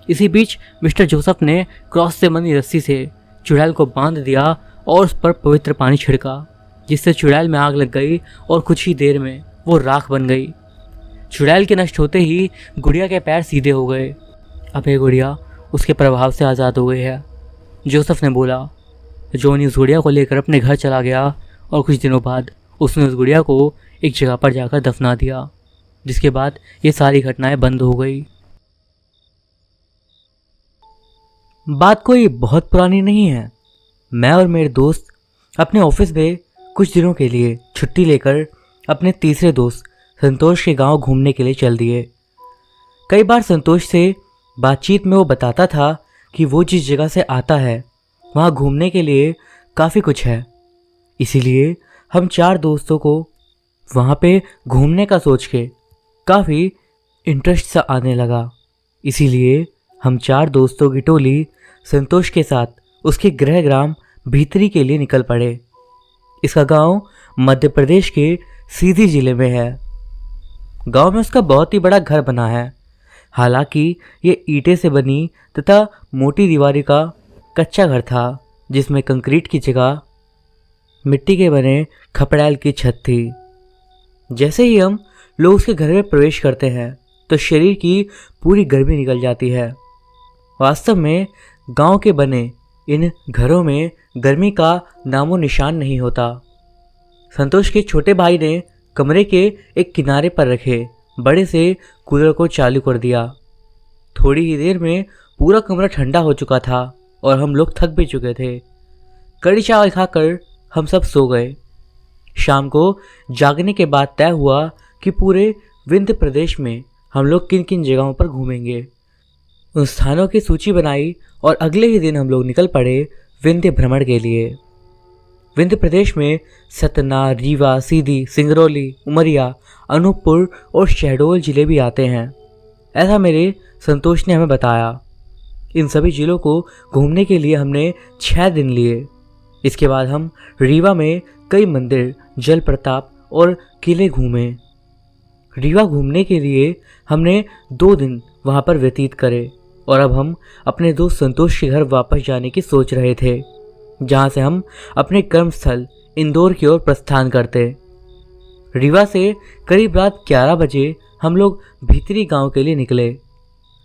इसी बीच मिस्टर जोसेफ ने क्रॉस से बनी रस्सी से चुड़ैल को बांध दिया और उस पर पवित्र पानी छिड़का, जिससे चुड़ैल में आग लग गई और कुछ ही देर में वो राख बन गई। चुड़ैल के नष्ट होते ही गुड़िया के पैर सीधे हो गए। अब ये गुड़िया उसके प्रभाव से आज़ाद हो गई है, जोसेफ ने बोला। जॉनी उस गुड़िया को लेकर अपने घर चला गया और कुछ दिनों बाद उसने उस गुड़िया को एक जगह पर जाकर दफना दिया, जिसके बाद ये सारी घटनाएं बंद हो गई। बात कोई बहुत पुरानी नहीं है। मैं और मेरे दोस्त अपने ऑफिस में कुछ दिनों के लिए छुट्टी लेकर अपने तीसरे दोस्त संतोष के गांव घूमने के लिए चल दिए। कई बार संतोष से बातचीत में वो बताता था कि वो जिस जगह से आता है वहाँ घूमने के लिए काफ़ी कुछ है, इसीलिए हम 4 दोस्तों को वहाँ पे घूमने का सोच के काफ़ी इंटरेस्ट सा आने लगा। इसीलिए हम 4 दोस्तों की टोली संतोष के साथ उसके गृह ग्राम भीतरी के लिए निकल पड़े। इसका गांव मध्य प्रदेश के सीधी जिले में है। गांव में उसका बहुत ही बड़ा घर बना है। हालांकि ये ईंटें से बनी तथा मोटी दीवारी का कच्चा घर था, जिसमें कंक्रीट की जगह मिट्टी के बने खपड़ैल की छत थी। जैसे ही हम लोग उसके घर में प्रवेश करते हैं तो शरीर की पूरी गर्मी निकल जाती है। वास्तव में गांव के बने इन घरों में गर्मी का नामो निशान नहीं होता। संतोष के छोटे भाई ने कमरे के एक किनारे पर रखे बड़े से कूलर को चालू कर दिया। थोड़ी ही देर में पूरा कमरा ठंडा हो चुका था और हम लोग थक भी चुके थे। कड़ी चावल खाकर हम सब सो गए। शाम को जागने के बाद तय हुआ कि पूरे विंध्य प्रदेश में हम लोग किन किन जगहों पर घूमेंगे। उन स्थानों की सूची बनाई और अगले ही दिन हम लोग निकल पड़े विंध्य भ्रमण के लिए। विंध्य प्रदेश में सतना, रीवा, सीधी, सिंगरौली, उमरिया, अनूपपुर और शहडोल जिले भी आते हैं, ऐसा मेरे संतोष ने हमें बताया। इन सभी जिलों को घूमने के लिए हमने 6 दिन लिए। इसके बाद हम रीवा में कई मंदिर, जल प्रताप और किले घूमे। रीवा घूमने के लिए हमने 2 दिन वहाँ पर व्यतीत करे और अब हम अपने दोस्त संतोष के घर वापस जाने की सोच रहे थे, जहाँ से हम अपने कर्मस्थल इंदौर की ओर प्रस्थान करते। रीवा से करीब रात 11 बजे हम लोग भीतरी गांव के लिए निकले।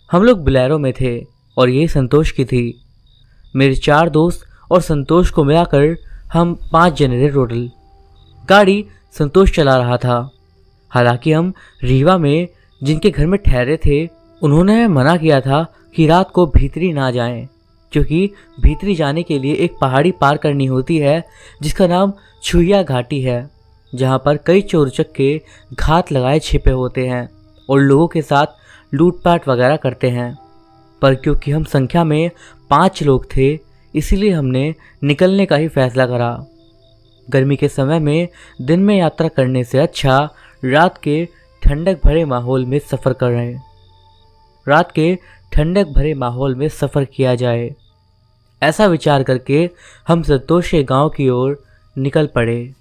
हम लोग बोलेरो में थे और ये संतोष की थी। मेरे 4 दोस्त और संतोष को मिलाकर हम 5 जने थे टोटल। गाड़ी संतोष चला रहा था। हालांकि हम रीवा में जिनके घर में ठहरे थे उन्होंने मना किया था कि रात को भीतरी ना जाएं, क्योंकि भीतरी जाने के लिए एक पहाड़ी पार करनी होती है जिसका नाम छुइया घाटी है, जहाँ पर कई चोर उचक्के घात लगाए छिपे होते हैं और लोगों के साथ लूटपाट वगैरह करते हैं। पर क्योंकि हम संख्या में 5 लोग थे, इसीलिए हमने निकलने का ही फैसला करा। गर्मी के समय में दिन में यात्रा करने से अच्छा रात के ठंडक भरे माहौल में सफ़र किया जाए। ऐसा विचार करके हम संतोष के गांव की ओर निकल पड़े।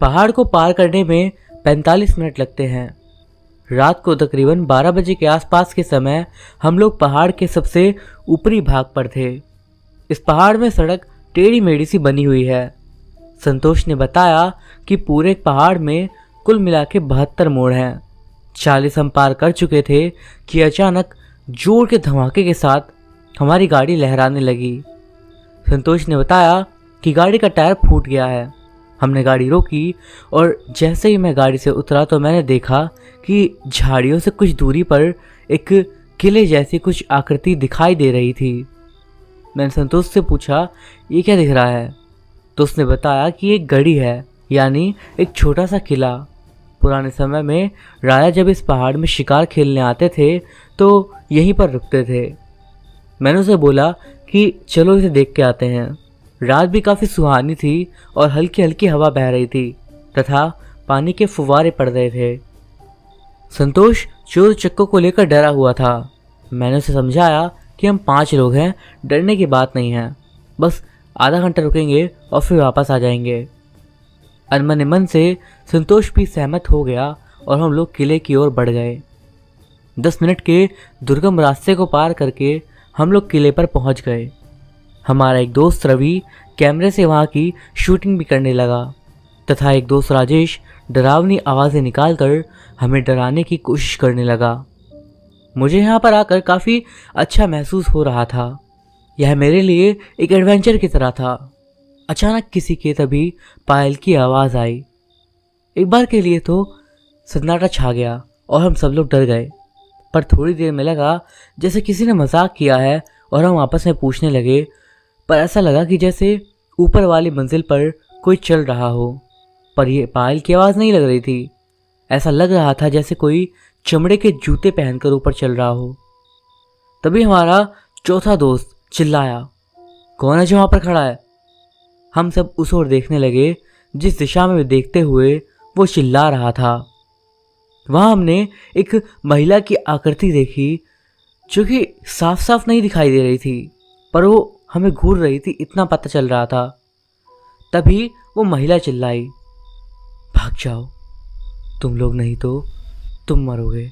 पहाड़ को पार करने में 45 मिनट लगते हैं। रात को तकरीबन 12 बजे के आसपास के समय हम लोग पहाड़ के सबसे ऊपरी भाग पर थे। इस पहाड़ में सड़क टेढ़ी मेढ़ी सी बनी हुई है। संतोष ने बताया कि पूरे पहाड़ में कुल मिला के 72 मोड़ हैं। 40 हम पार कर चुके थे कि अचानक जोर के धमाके के साथ हमारी गाड़ी लहराने लगी। संतोष ने बताया कि गाड़ी का टायर फूट गया है। हमने गाड़ी रोकी और जैसे ही मैं गाड़ी से उतरा तो मैंने देखा कि झाड़ियों से कुछ दूरी पर एक किले जैसी कुछ आकृति दिखाई दे रही थी। मैंने संतोष से पूछा, ये क्या दिख रहा है? तो उसने बताया कि एक गढ़ी है, यानी एक छोटा सा किला। पुराने समय में राजा जब इस पहाड़ में शिकार खेलने आते थे तो यहीं पर रुकते थे। मैंने उसे बोला कि चलो इसे देख के आते हैं। रात भी काफ़ी सुहानी थी और हल्की हल्की हवा बह रही थी तथा पानी के फुव्वारे पड़ रहे थे। संतोष चोर चक्कों को लेकर डरा हुआ था। मैंने उसे समझाया कि हम 5 लोग हैं, डरने की बात नहीं है, बस आधा घंटा रुकेंगे और फिर वापस आ जाएंगे। अनमने मन से संतोष भी सहमत हो गया और हम लोग किले की ओर बढ़ गए। 10 मिनट के दुर्गम रास्ते को पार करके हम लोग किले पर पहुंच गए। हमारा एक दोस्त रवि कैमरे से वहां की शूटिंग भी करने लगा तथा एक दोस्त राजेश डरावनी आवाज़ें निकालकर हमें डराने की कोशिश करने लगा। मुझे यहाँ पर आकर काफ़ी अच्छा महसूस हो रहा था। यह मेरे लिए एक एडवेंचर की तरह था। अचानक किसी के तभी पायल की आवाज़ आई। एक बार के लिए तो सन्नाटा छा गया और हम सब लोग डर गए, पर थोड़ी देर में लगा जैसे किसी ने मजाक किया है और हम आपस में पूछने लगे, पर ऐसा लगा कि जैसे ऊपर वाली मंजिल पर कोई चल रहा हो, पर यह पायल की आवाज़ नहीं लग रही थी। ऐसा लग रहा था जैसे कोई चमड़े के जूते पहनकर ऊपर चल रहा हो। तभी हमारा चौथा दोस्त चिल्लाया, कौन है जो वहाँ पर खड़ा है? हम सब उस ओर देखने लगे जिस दिशा में देखते हुए वो चिल्ला रहा था। वहाँ हमने एक महिला की आकृति देखी जो कि साफ साफ नहीं दिखाई दे रही थी, पर वो हमें घूर रही थी, इतना पता चल रहा था। तभी वो महिला चिल्लाई, भाग जाओ, तुम लोग नहीं तो तुम मरोगे।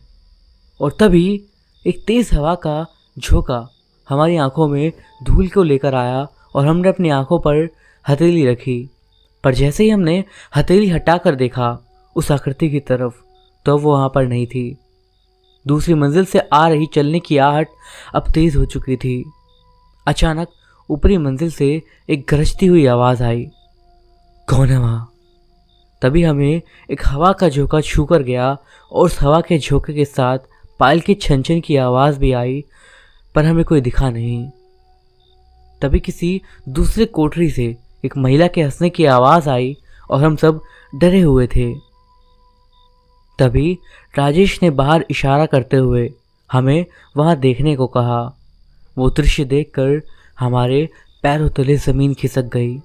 और तभी एक तेज़ हवा का झोंका हमारी आंखों में धूल को लेकर आया और हमने अपनी आंखों पर हथेली रखी। पर जैसे ही हमने हथेली हटाकर देखा उस आकृति की तरफ, तो वो वहाँ पर नहीं थी। दूसरी मंजिल से आ रही चलने की आहट अब तेज़ हो चुकी थी। अचानक ऊपरी मंजिल से एक गरजती हुई आवाज़ आई, कौन है वहाँ? तभी हमें एक हवा का झोंका छू कर गया और उस हवा के झोंके के साथ पायल की छन-छन की आवाज़ भी आई, पर हमें कोई दिखा नहीं। तभी किसी दूसरे कोठरी से एक महिला के हंसने की आवाज़ आई और हम सब डरे हुए थे। तभी राजेश ने बाहर इशारा करते हुए हमें वहाँ देखने को कहा। वो दृश्य देखकर हमारे पैरों तले ज़मीन खिसक गई।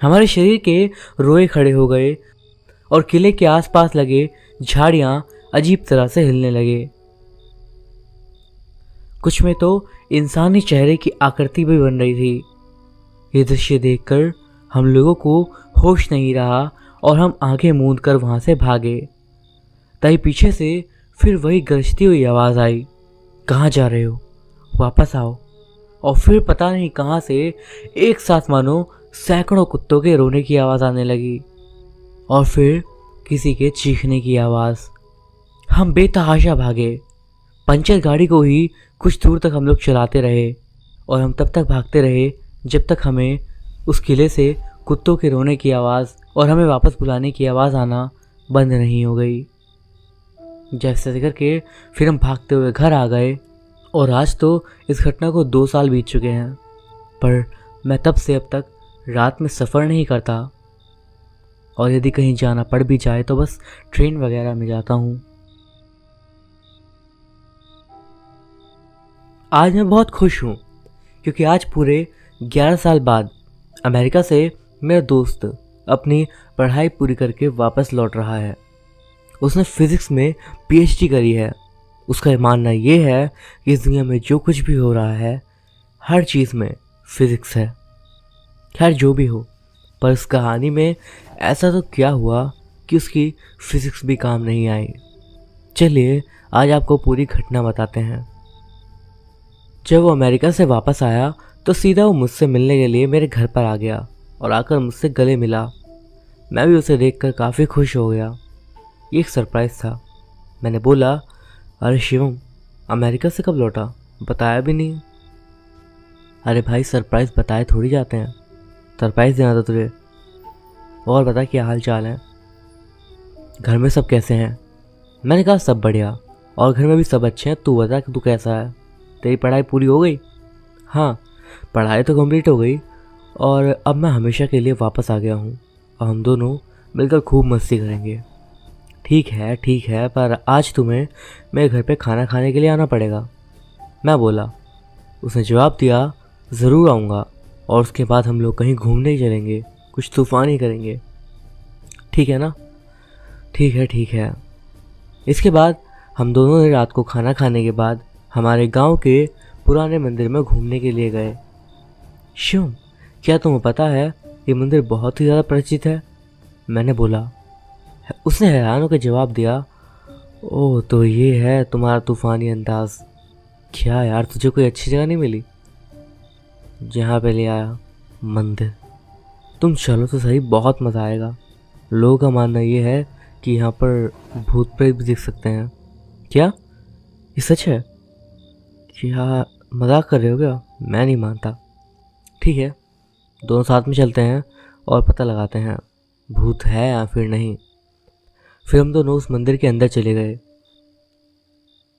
हमारे शरीर के रोए खड़े हो गए और किले के आसपास लगे झाड़ियाँ अजीब तरह से हिलने लगे। कुछ में तो इंसानी चेहरे की आकृति भी बन रही थी। ये दृश्य देखकर हम लोगों को होश नहीं रहा और हम आंखें मूंद कर वहाँ से भागे। तभी पीछे से फिर वही गरजती हुई आवाज़ आई, कहाँ जा रहे हो, वापस आओ। और फिर पता नहीं कहाँ से एक साथ मानो सैकड़ों कुत्तों के रोने की आवाज़ आने लगी और फिर किसी के चीखने की आवाज़। हम बेतहाशा भागे। पंचर गाड़ी को ही कुछ दूर तक हम लोग चलाते रहे और हम तब तक भागते रहे जब तक हमें उस किले से कुत्तों के रोने की आवाज़ और हमें वापस बुलाने की आवाज़ आना बंद नहीं हो गई। जैसे करके फिर हम भागते हुए घर आ गए और आज तो इस घटना को 2 साल बीत चुके हैं, पर मैं तब से अब तक रात में सफ़र नहीं करता और यदि कहीं जाना पड़ भी जाए तो बस ट्रेन वगैरह में जाता हूँ। आज मैं बहुत खुश हूँ क्योंकि आज पूरे 11 साल बाद अमेरिका से मेरा दोस्त अपनी पढ़ाई पूरी करके वापस लौट रहा है। उसने फिज़िक्स में पीएचडी करी है। उसका मानना ये है कि इस दुनिया में जो कुछ भी हो रहा है हर चीज़ में फिज़िक्स है। खैर जो भी हो, पर इस कहानी में ऐसा तो क्या हुआ कि उसकी फिज़िक्स भी काम नहीं आई। चलिए आज आपको पूरी घटना बताते हैं। जब वो अमेरिका से वापस आया तो सीधा वो मुझसे मिलने के लिए मेरे घर पर आ गया और आकर मुझसे गले मिला। मैं भी उसे देखकर काफ़ी खुश हो गया। ये एक सरप्राइज़ था। मैंने बोला, अरे शिवम, अमेरिका से कब लौटा, बताया भी नहीं। अरे भाई, सरप्राइज़ बताए थोड़ी जाते हैं, सरप्राइज़ देना था तुझे। और बता क्या हाल चाल है, घर में सब कैसे हैं? मैंने कहा सब बढ़िया और घर में भी सब अच्छे हैं। तू बता कि तू कैसा है, तेरी पढ़ाई पूरी हो गई? हाँ, पढ़ाई तो कंप्लीट हो गई और अब मैं हमेशा के लिए वापस आ गया हूँ और हम दोनों मिलकर खूब मस्ती करेंगे। ठीक है, पर आज तुम्हें मेरे घर पे खाना खाने के लिए आना पड़ेगा। मैं बोला। उसने जवाब दिया, ज़रूर आऊँगा और उसके बाद हम लोग कहीं घूमने चलेंगे, कुछ तूफान ही करेंगे, ठीक है ना? ठीक है। इसके बाद हम दोनों ने रात को खाना खाने के बाद हमारे गांव के पुराने मंदिर में घूमने के लिए गए। शिवम, क्या तुम्हें पता है ये मंदिर बहुत ही ज़्यादा परिचित है? मैंने बोला। उसने हैरान होकर जवाब दिया, ओह तो ये है तुम्हारा तूफानी अंदाज। क्या यार, तुझे कोई अच्छी जगह नहीं मिली जहाँ पे ले आया? मंदिर। तुम चलो तो सही, बहुत मज़ा आएगा। लोगों का मानना ये है कि यहाँ पर भूत प्रेत भी दिख सकते हैं। क्या ये सच है? क्या मजाक कर रहे हो क्या? मैं नहीं मानता। ठीक है, दोनों साथ में चलते हैं और पता लगाते हैं भूत है या फिर नहीं। फिर हम दोनों उस मंदिर के अंदर चले गए।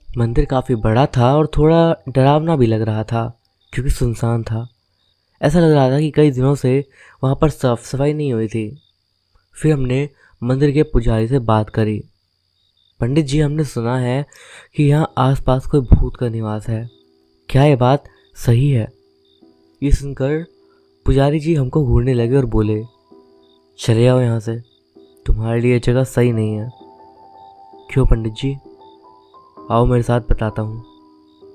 मंदिर काफ़ी बड़ा था और थोड़ा डरावना भी लग रहा था क्योंकि सुनसान था। ऐसा लग रहा था कि कई दिनों से वहाँ पर साफ सफाई नहीं हुई थी। फिर हमने मंदिर के पुजारी से बात करी। पंडित जी, हमने सुना है कि यहाँ आसपास कोई भूत का निवास है, क्या ये बात सही है? ये सुनकर पुजारी जी हमको घूरने लगे और बोले, चले आओ यहाँ से, तुम्हारे लिए जगह सही नहीं है। क्यों पंडित जी? आओ मेरे साथ बताता हूँ।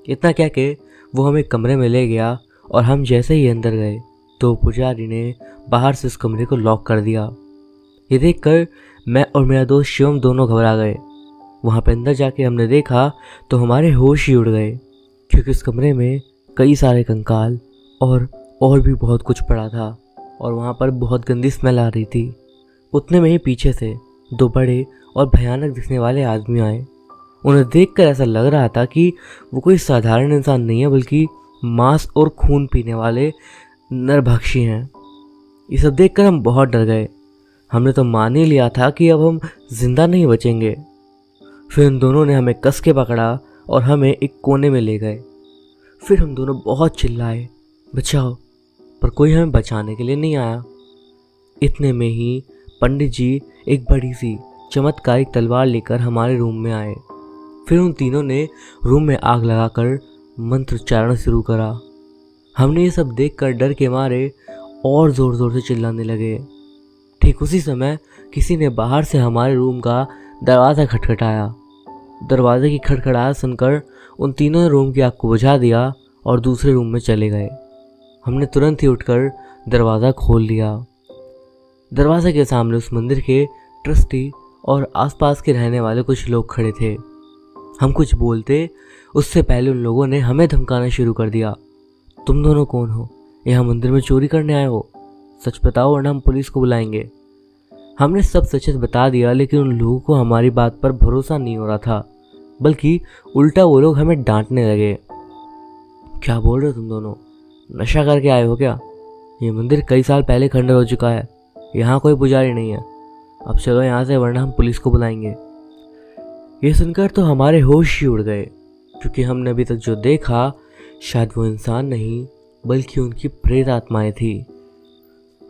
इतना कह के वो हमें कमरे में ले गया और हम जैसे ही अंदर गए तो पुजारी ने बाहर से उस कमरे को लॉक कर दिया। ये देखकर मैं और मेरा दोस्त शिवम दोनों घबरा गए। वहाँ पे अंदर जाके हमने देखा तो हमारे होश ही उड़ गए क्योंकि उस कमरे में कई सारे कंकाल और भी बहुत कुछ पड़ा था और वहाँ पर बहुत गंदी स्मेल आ रही थी। उतने में ही पीछे से दो बड़े और भयानक दिखने वाले आदमी आए। उन्हें देखकर ऐसा लग रहा था कि वो कोई साधारण इंसान नहीं है बल्कि मांस और खून पीने वाले नरभक्षी हैं। ये सब देखकर हम बहुत डर गए। हमने तो मान ही लिया था कि अब हम जिंदा नहीं बचेंगे। फिर उन दोनों ने हमें कस के पकड़ा और हमें एक कोने में ले गए। फिर हम दोनों बहुत चिल्लाए, बचाओ, पर कोई हमें बचाने के लिए नहीं आया। इतने में ही पंडित जी एक बड़ी सी चमत्कारिक तलवार लेकर हमारे रूम में आए। फिर उन तीनों ने रूम में आग लगाकर मंत्रोच्चारण शुरू करा। हमने ये सब देखकर डर के मारे और ज़ोर ज़ोर से चिल्लाने लगे। ठीक उसी समय किसी ने बाहर से हमारे रूम का दरवाज़ा खटखटाया। दरवाजे की खटखटाहट सुनकर उन तीनों ने रूम की आग को बुझा दिया और दूसरे रूम में चले गए। हमने तुरंत ही उठकर दरवाज़ा खोल लिया। दरवाजे के सामने उस मंदिर के ट्रस्टी और आसपास के रहने वाले कुछ लोग खड़े थे। हम कुछ बोलते उससे पहले उन लोगों ने हमें धमकाना शुरू कर दिया। तुम दोनों कौन हो? यहाँ मंदिर में चोरी करने आए हो? सच बताओ वरना हम पुलिस को बुलाएंगे। हमने सब सच बता दिया, लेकिन उन लोगों को हमारी बात पर भरोसा नहीं हो रहा था, बल्कि उल्टा वो लोग हमें डांटने लगे। क्या बोल रहे हो तुम दोनों? नशा करके आए हो क्या? ये मंदिर कई साल पहले खंडर हो चुका है, यहाँ कोई पुजारी नहीं है। अब चलो यहाँ से वरना हम पुलिस को बुलाएंगे। ये सुनकर तो हमारे होश ही उड़ गए क्योंकि हमने अभी तक जो देखा शायद वो इंसान नहीं बल्कि उनकी प्रेत आत्माएं थी।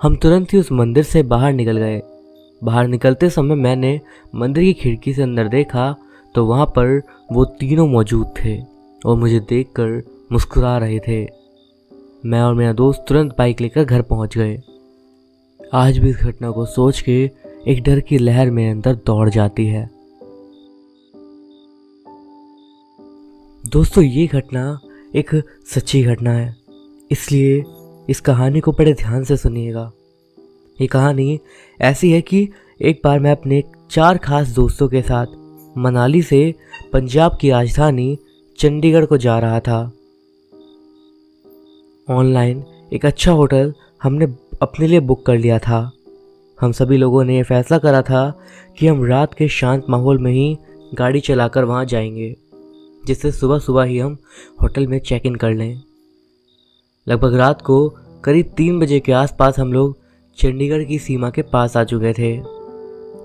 हम तुरंत ही उस मंदिर से बाहर निकल गए। बाहर निकलते समय मैंने मंदिर की खिड़की से अंदर देखा तो वहाँ पर वो तीनों मौजूद थे और मुझे देखकर मुस्कुरा रहे थे। मैं और मेरा दोस्त तुरंत बाइक लेकर घर पहुँच गए। आज भी इस घटना को सोच के एक डर की लहर मेरे अंदर दौड़ जाती है। दोस्तों, ये घटना एक सच्ची घटना है, इसलिए इस कहानी को बड़े ध्यान से सुनिएगा। ये कहानी ऐसी है कि एक बार मैं अपने 4 खास दोस्तों के साथ मनाली से पंजाब की राजधानी चंडीगढ़ को जा रहा था। ऑनलाइन एक अच्छा होटल हमने अपने लिए बुक कर लिया था। हम सभी लोगों ने यह फैसला करा था कि हम रात के शांत माहौल में ही गाड़ी चलाकर वहाँ जाएंगे, जिससे सुबह सुबह ही हम होटल में चेक इन कर लें। लगभग रात को करीब 3 बजे के आसपास हम लोग चंडीगढ़ की सीमा के पास आ चुके थे।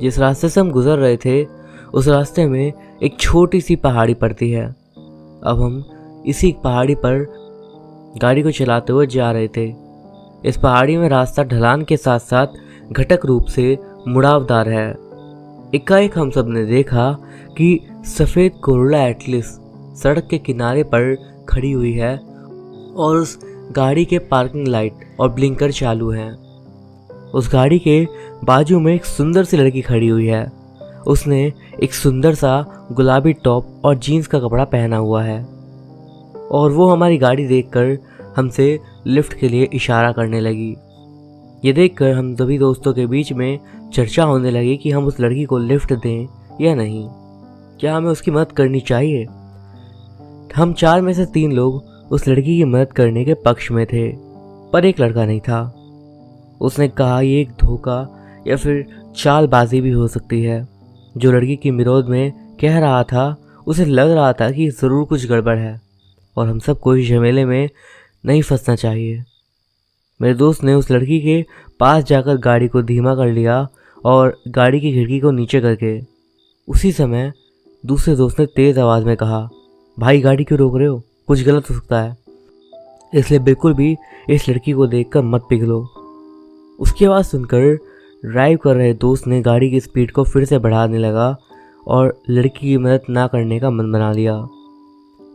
जिस रास्ते से हम गुजर रहे थे उस रास्ते में एक छोटी सी पहाड़ी पड़ती है। अब हम इसी पहाड़ी पर गाड़ी को चलाते हुए जा रहे थे। इस पहाड़ी में रास्ता ढलान के साथ साथ घटक रूप से मुड़ावदार है। एकाएक हम सब ने देखा कि सफ़ेद कोरोला एटलिस सड़क के किनारे पर खड़ी हुई है और उस गाड़ी के पार्किंग लाइट और ब्लिंकर चालू हैं। उस गाड़ी के बाजू में एक सुंदर सी लड़की खड़ी हुई है। उसने एक सुंदर सा गुलाबी टॉप और जीन्स का कपड़ा पहना हुआ है और वो हमारी गाड़ी देखकर हमसे लिफ्ट के लिए इशारा करने लगी। ये देखकर हम सभी दोस्तों के बीच में चर्चा होने लगी कि हम उस लड़की को लिफ्ट दें या नहीं, क्या हमें उसकी मदद करनी चाहिए। हम 4 में से 3 लोग उस लड़की की मदद करने के पक्ष में थे, पर एक लड़का नहीं था। उसने कहा ये एक धोखा या फिर चालबाजी भी हो सकती है। जो लड़की के विरोध में कह रहा था उसे लग रहा था कि ज़रूर कुछ गड़बड़ है और हम सबको इस झमेले में नहीं फंसना चाहिए। मेरे दोस्त ने उस लड़की के पास जाकर गाड़ी को धीमा कर लिया और गाड़ी की खिड़की को नीचे करके। उसी समय दूसरे दोस्त ने तेज़ आवाज़ में कहा, भाई गाड़ी क्यों रोक रहे हो, कुछ गलत हो सकता है, इसलिए बिल्कुल भी इस लड़की को देखकर मत पिघलो। उसकी आवाज़ सुनकर ड्राइव कर रहे दोस्त ने गाड़ी की स्पीड को फिर से बढ़ाने लगा और लड़की की मदद ना करने का मन बना लिया।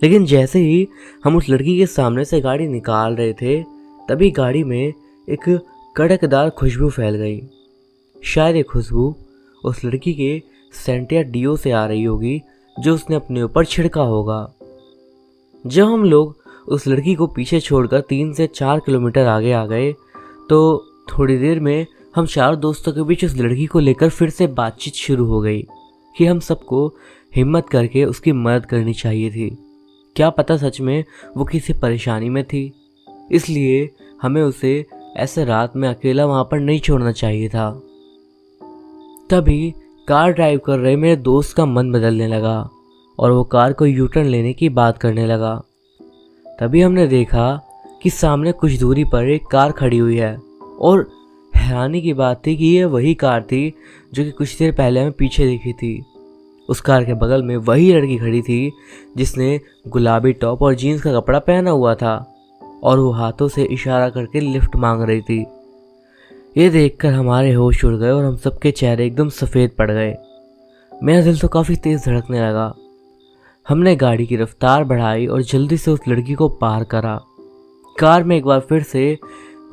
लेकिन जैसे ही हम उस लड़की के सामने से गाड़ी निकाल रहे थे तभी गाड़ी में एक कड़कदार खुशबू फैल गई। शायद ये खुशबू उस लड़की के सेंट या डीओ से आ रही होगी जो उसने अपने ऊपर छिड़का होगा। जब हम लोग उस लड़की को पीछे छोड़कर 3 से 4 किलोमीटर आगे आ गए तो थोड़ी देर में हम 4 दोस्तों के बीच उस लड़की को लेकर फिर से बातचीत शुरू हो गई कि हम सबको हिम्मत करके उसकी मदद करनी चाहिए थी। क्या पता सच में वो किसी परेशानी में थी, इसलिए हमें उसे ऐसे रात में अकेला वहाँ पर नहीं छोड़ना चाहिए था। तभी कार ड्राइव कर रहे मेरे दोस्त का मन बदलने लगा और वो कार को यू टर्न लेने की बात करने लगा। तभी हमने देखा कि सामने कुछ दूरी पर एक कार खड़ी हुई है और हैरानी की बात थी कि ये वही कार थी जो कि कुछ देर पहले हमें पीछे देखी थी। उस कार के बगल में वही लड़की खड़ी थी जिसने गुलाबी टॉप और जीन्स का कपड़ा पहना हुआ था और वो हाथों से इशारा करके लिफ्ट मांग रही थी। ये देखकर हमारे होश उड़ गए और हम सबके चेहरे एकदम सफ़ेद पड़ गए। मेरा दिल तो काफ़ी तेज़ धड़कने लगा। हमने गाड़ी की रफ्तार बढ़ाई और जल्दी से उस लड़की को पार करा। कार में एक बार फिर से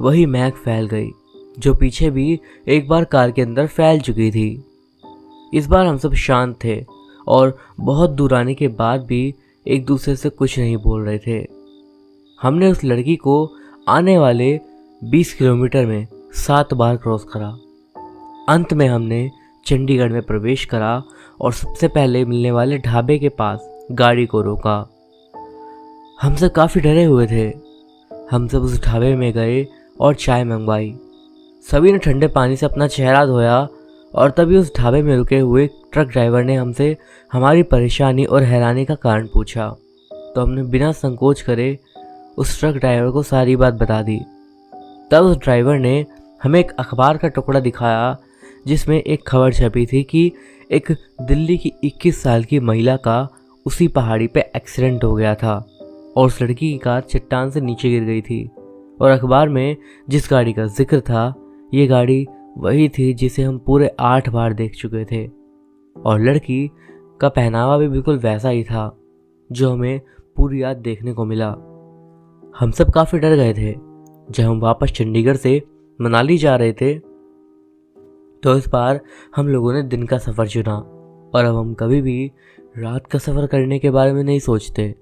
वही महक फैल गई जो पीछे भी एक बार कार के अंदर फैल चुकी थी। इस बार हम सब शांत थे और बहुत दूर आने के बाद भी एक दूसरे से कुछ नहीं बोल रहे थे। हमने उस लड़की को आने वाले 20 किलोमीटर में 7 बार क्रॉस करा। अंत में हमने चंडीगढ़ में प्रवेश करा और सबसे पहले मिलने वाले ढाबे के पास गाड़ी को रोका। हम सब काफ़ी डरे हुए थे। हम सब उस ढाबे में गए और चाय मंगवाई। सभी ने ठंडे पानी से अपना चेहरा धोया और तभी उस ढाबे में रुके हुए ट्रक ड्राइवर ने हमसे हमारी परेशानी और हैरानी का कारण पूछा तो हमने बिना संकोच करे उस ट्रक ड्राइवर को सारी बात बता दी। तब उस ड्राइवर ने हमें एक अखबार का टुकड़ा दिखाया जिसमें एक खबर छपी थी कि एक दिल्ली की 21 साल की महिला का उसी पहाड़ी पे एक्सीडेंट हो गया था और उस लड़की की कार चट्टान से नीचे गिर गई थी। और अखबार में जिस गाड़ी का जिक्र था ये गाड़ी वही थी जिसे हम पूरे 8 बार देख चुके थे और लड़की का पहनावा भी बिल्कुल वैसा ही था जो हमें पूरी रात देखने को मिला। हम सब काफ़ी डर गए थे। जब हम वापस चंडीगढ़ से मनाली जा रहे थे तो इस बार हम लोगों ने दिन का सफ़र चुना और अब हम कभी भी रात का सफ़र करने के बारे में नहीं सोचते।